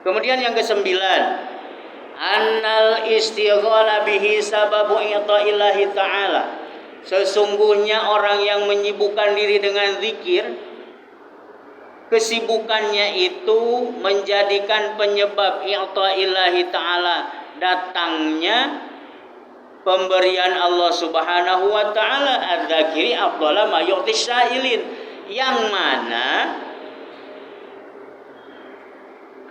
Kemudian yang kesembilan, annal istighala bihi sababu i'ta'illahi ta'ala. Sesungguhnya orang yang menyibukkan diri dengan zikir, kesibukannya itu menjadikan penyebab i'ta'illahi ta'ala, datangnya pemberian Allah Subhanahu wa taala. Adzakiri afdhala ma yu'ti syailin, yang mana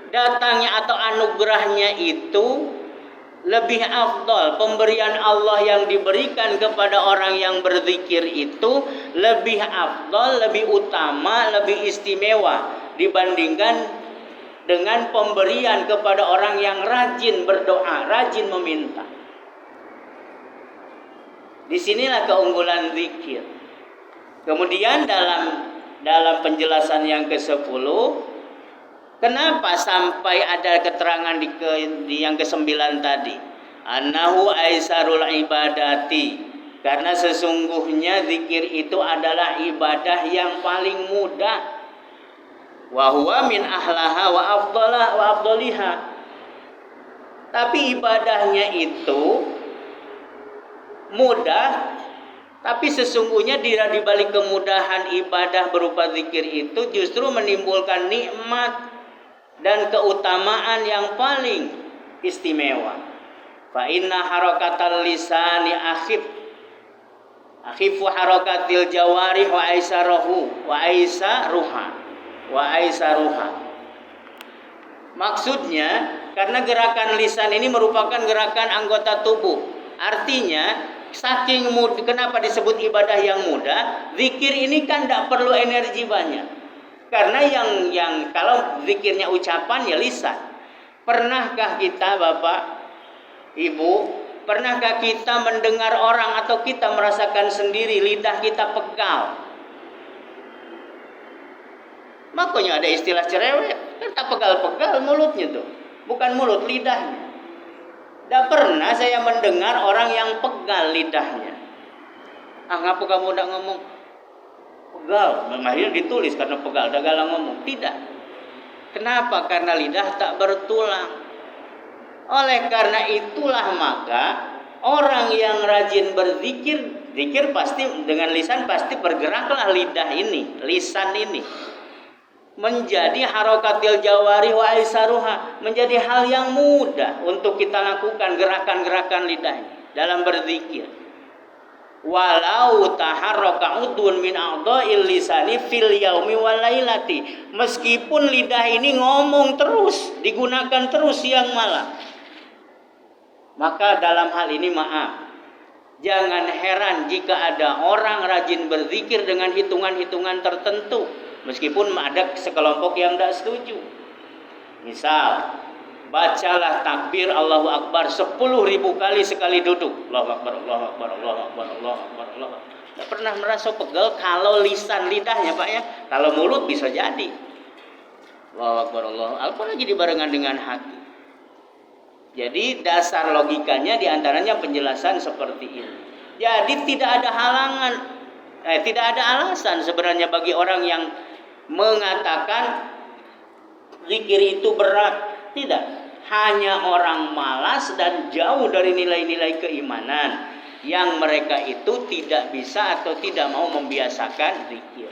datangnya atau anugerahnya itu lebih afdal, pemberian Allah yang diberikan kepada orang yang berzikir itu lebih afdal, lebih utama, lebih istimewa dibandingkan dengan pemberian kepada orang yang rajin berdoa, rajin meminta. Disinilah keunggulan zikir. Kemudian dalam penjelasan yang ke-10, kenapa sampai ada keterangan di yang ke-9 tadi? Annahu aisarul ibadati. Karena sesungguhnya zikir itu adalah ibadah yang paling mudah. Wa huwa min ahlaha wa afdaliha. Tapi ibadahnya itu mudah, tapi sesungguhnya di balik kemudahan ibadah berupa zikir itu justru menimbulkan nikmat dan keutamaan yang paling istimewa. Fa inna harakatal lisani akhifu harakatil jawarih wa aisaruha. Maksudnya karena gerakan lisan ini merupakan gerakan anggota tubuh. Artinya saking mudah, kenapa disebut ibadah yang mudah? Zikir ini kan tidak perlu energi banyak. Karena yang kalau zikirnya ucapan ya lisan. Pernahkah kita Bapak, Ibu, pernahkah kita mendengar orang atau kita merasakan sendiri lidah kita pegal? Makanya ada istilah cerewet, kan pegal-pegal mulutnya tuh. Bukan mulut, lidahnya. Tidak pernah saya mendengar orang yang pegal lidahnya. Ngapa kamu tidak ngomong? Pegal, akhirnya ditulis karena pegal, dah galang ngomong. Tidak. Kenapa? Karena lidah tak bertulang. Oleh karena itulah maka orang yang rajin berzikir, zikir pasti dengan lisan pasti bergeraklah lidah ini, lisan ini. Menjadi harakatil jawari wa aisaruha, menjadi hal yang mudah untuk kita lakukan gerakan-gerakan lidah dalam berzikir. Walau taharraka udun min a'dha'il lisani fil yaumi wal lailati, meskipun lidah ini ngomong terus, digunakan terus siang malam. Maka dalam hal ini maaf, jangan heran jika ada orang rajin berzikir dengan hitungan-hitungan tertentu. Meskipun ada sekelompok yang tidak setuju. Misal, bacalah takbir Allahu Akbar 10.000 kali sekali duduk. Allahu Akbar, Allahu Akbar, Allahu Akbar, Allahu Akbar, Allahu Akbar. Tidak pernah merasa pegal kalau lisan lidahnya Pak ya. Kalau mulut bisa jadi. Allahu Akbar, Allahu Akbar, lagi dibarengan dengan hati. Jadi dasar logikanya diantaranya penjelasan seperti ini. Jadi tidak ada halangan, tidak ada alasan sebenarnya bagi orang yang mengatakan zikir itu berat. Tidak, hanya orang malas dan jauh dari nilai-nilai keimanan yang mereka itu tidak bisa atau tidak mau membiasakan zikir.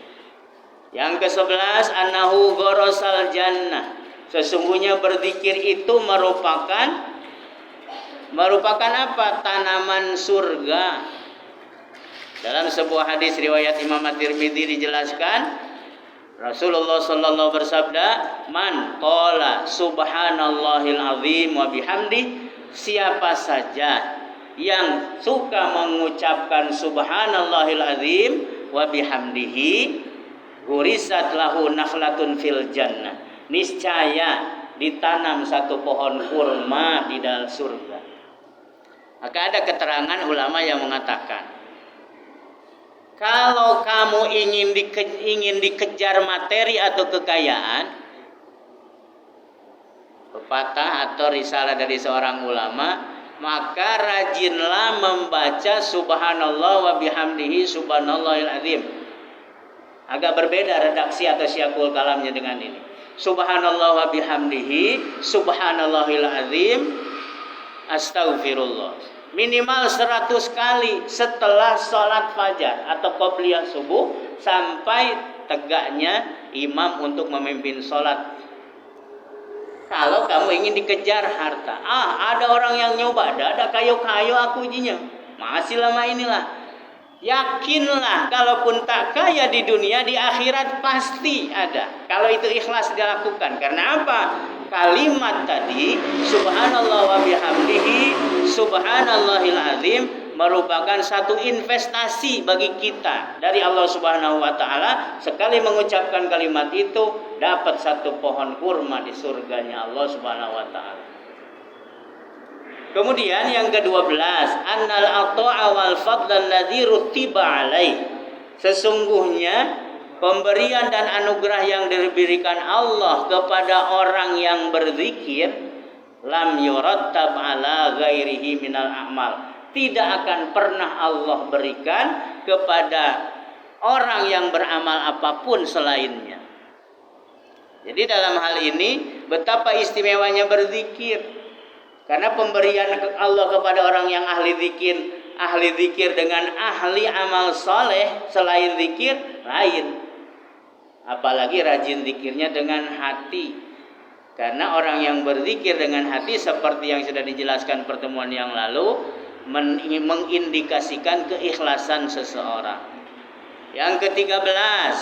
Yang ke-11, annahu gharasal jannah. Sesungguhnya berzikir itu merupakan apa? Tanaman surga. Dalam sebuah hadis riwayat Imam At-Tirmidzi dijelaskan, Rasulullah sallallahu bersabda, "Man qala subhanallahil azim wa bihamdi." Siapa saja yang suka mengucapkan subhanallahil azim wa bihamdihi, gurisat lahu nakhlatun fil jannah. Niscaya ditanam satu pohon kurma di dalam surga. Maka ada keterangan ulama yang mengatakan, kalau kamu ingin dikejar materi atau kekayaan, pepatah atau risalah dari seorang ulama, maka rajinlah membaca subhanallah wa bihamdihi subhanallahil azim. Agak berbeda redaksi atau syakul kalamnya dengan ini. subhanallah wa bihamdihi, subhanallahil azim, astaghfirullah. Minimal 100 kali setelah sholat fajar atau qobliyah subuh sampai tegaknya imam untuk memimpin sholat. Kalau kamu ingin dikejar harta, ada orang yang nyoba, ada kayo-kayo aku izinnya, masih lama inilah. Yakinlah, kalaupun tak kaya di dunia, di akhirat pasti ada. Kalau itu ikhlas dilakukan. Karena apa? Kalimat tadi, subhanallah wa bihamdihi, subhanallahil azim, merupakan satu investasi bagi kita dari Allah Subhanahu wa taala. Sekali mengucapkan kalimat itu, dapat satu pohon kurma di surganya Allah Subhanahu wa taala. Kemudian yang ke-12, annal ata'a wal fadl alladzi rutiba alaih. Sesungguhnya pemberian dan anugerah yang diberikan Allah kepada orang yang berzikir lam yurattab ala ghairihi minal a'mal. Tidak akan pernah Allah berikan kepada orang yang beramal apapun selainnya. Jadi dalam hal ini betapa istimewanya berzikir. Karena pemberian Allah kepada orang yang ahli zikir dengan ahli amal soleh selain zikir lain. Apalagi rajin zikirnya dengan hati. Karena orang yang berzikir dengan hati seperti yang sudah dijelaskan pertemuan yang lalu, mengindikasikan keikhlasan seseorang. Yang ke-13,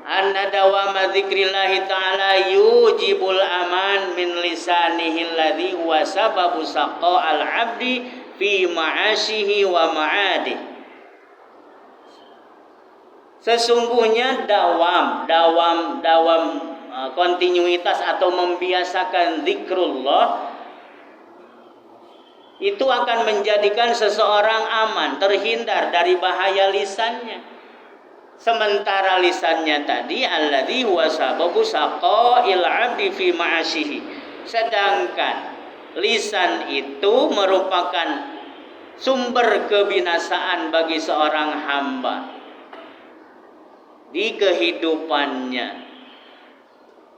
anna dawama dzikrillahi ta'ala yujibul aman min lisanihi alladhi huwa sababu saqa'al 'abdi fi ma'asyihi wa ma'adih. Sesungguhnya dawam kontinuitas atau membiasakan zikrullah itu akan menjadikan seseorang aman, terhindar dari bahaya lisannya. Sementara lisannya tadi alladzi huwa sababu saqa'il 'abdi fi ma'asyihi. Sedangkan lisan itu merupakan sumber kebinasaan bagi seorang hamba di kehidupannya.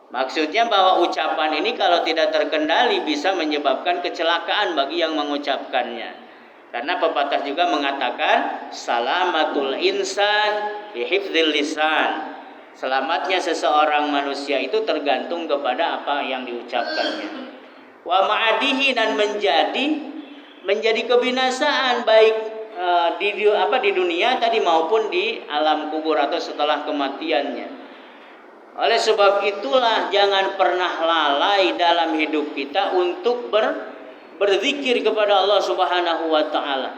Maksudnya bahwa ucapan ini kalau tidak terkendali bisa menyebabkan kecelakaan bagi yang mengucapkannya. Karena pepatah juga mengatakan salamatul insan bihifdzil lisan. Selamatnya seseorang manusia itu tergantung kepada apa yang diucapkannya. Wa ma'adihi, dan menjadi kebinasaan baik di dunia tadi maupun di alam kubur atau setelah kematiannya. Oleh sebab itulah jangan pernah lalai dalam hidup kita untuk berzikir kepada Allah Subhanahu wa taala.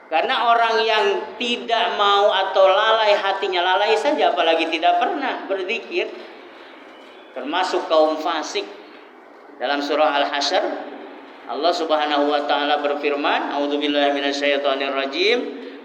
Karena orang yang tidak mau atau lalai hatinya, lalai saja apalagi tidak pernah berzikir, termasuk kaum fasik. Dalam surah Al-Hasyr Allah Subhanahu wa taala berfirman, a'udzubillahi minasyaitonir rajim,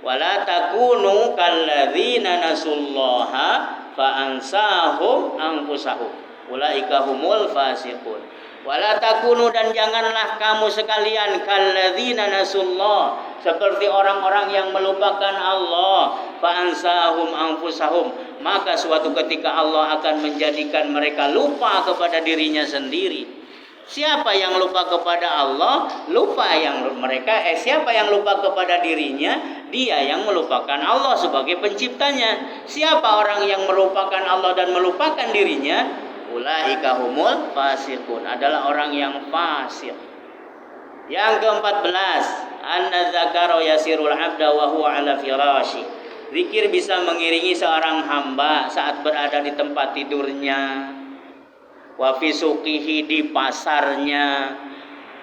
wala takunu kalladzina nasullaha fa ansahum anfusahum ulaika humul fasiqun. Wala takunu, dan janganlah kamu sekalian kalladzina nasullah, seperti orang-orang yang melupakan Allah, fa ansahum anfusahum, maka suatu ketika Allah akan menjadikan mereka lupa kepada dirinya sendiri. Siapa yang lupa kepada Allah, siapa yang lupa kepada dirinya, dia yang melupakan Allah sebagai penciptanya. Siapa orang yang melupakan Allah dan melupakan dirinya, ulaika humul fasiqun, adalah orang yang fasik. Yang ke-14, anna dzakara yasirul 'abda wa huwa 'ala firashi. Zikir bisa mengiringi seorang hamba saat berada di tempat tidurnya, wa fi suqihi, di pasarnya,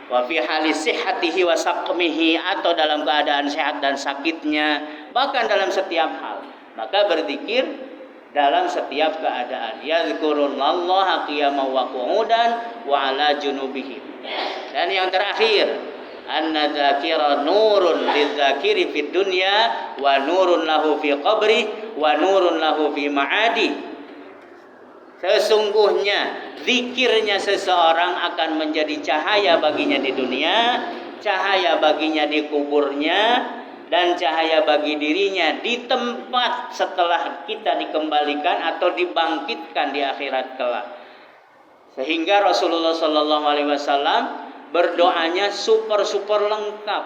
wa fi hali sihhatihi wa saqmihi, atau dalam keadaan sehat dan sakitnya, bahkan dalam setiap hal. Maka berzikir dalam setiap keadaan. Yazkurullaha qiyaman wa qu'udan wa 'ala junubihim. Dan yang terakhir, anna dzakira nurun lidzakiri fid dunya wa nurun lahu fi qabri wa nurun lahu fi ma'adi. Sesungguhnya zikirnya seseorang akan menjadi cahaya baginya di dunia, cahaya baginya di kuburnya, dan cahaya bagi dirinya di tempat setelah kita dikembalikan atau dibangkitkan di akhirat kelak. Sehingga Rasulullah Shallallahu Alaihi Wasallam berdoanya super lengkap.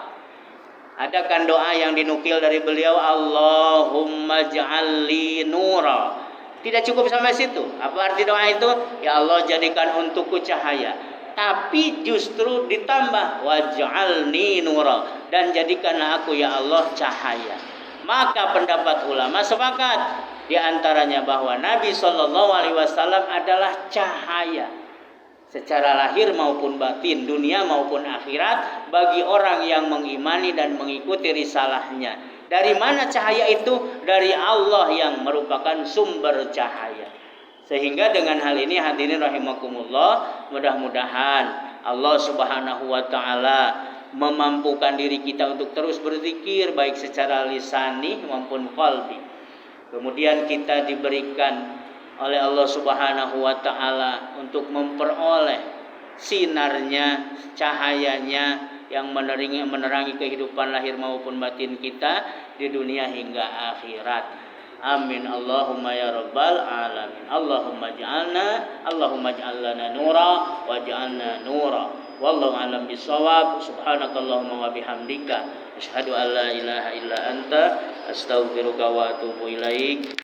Ada kan doa yang dinukil dari beliau, Allahumma ja'alli nura. Tidak cukup sampai situ. Apa arti doa itu? Ya Allah, jadikan untukku cahaya. Tapi justru ditambah waj'alni nura, dan jadikanlah aku ya Allah cahaya. Maka pendapat ulama sepakat di antaranya bahwa Nabi Shallallahu Alaihi Wasallam adalah cahaya secara lahir maupun batin, dunia maupun akhirat, bagi orang yang mengimani dan mengikuti risalahnya. Dari mana cahaya itu? Dari Allah yang merupakan sumber cahaya. Sehingga dengan hal ini hadirin rahimakumullah, mudah-mudahan Allah Subhanahu wa taala memampukan diri kita untuk terus berzikir baik secara lisani maupun qalbi. Kemudian kita diberikan oleh Allah Subhanahu wa taala untuk memperoleh sinarnya, cahayanya yang menerangi kehidupan lahir maupun batin kita di dunia hingga akhirat. Amin Allahumma ya rabbal alamin. Allahumma ij'al lana nura waj'alna nura. Wallahu a'lam bissawab. Subhanakallahumma wa bihamdika asyhadu an la ilaha illa anta astaghfiruka wa atubu ilaik.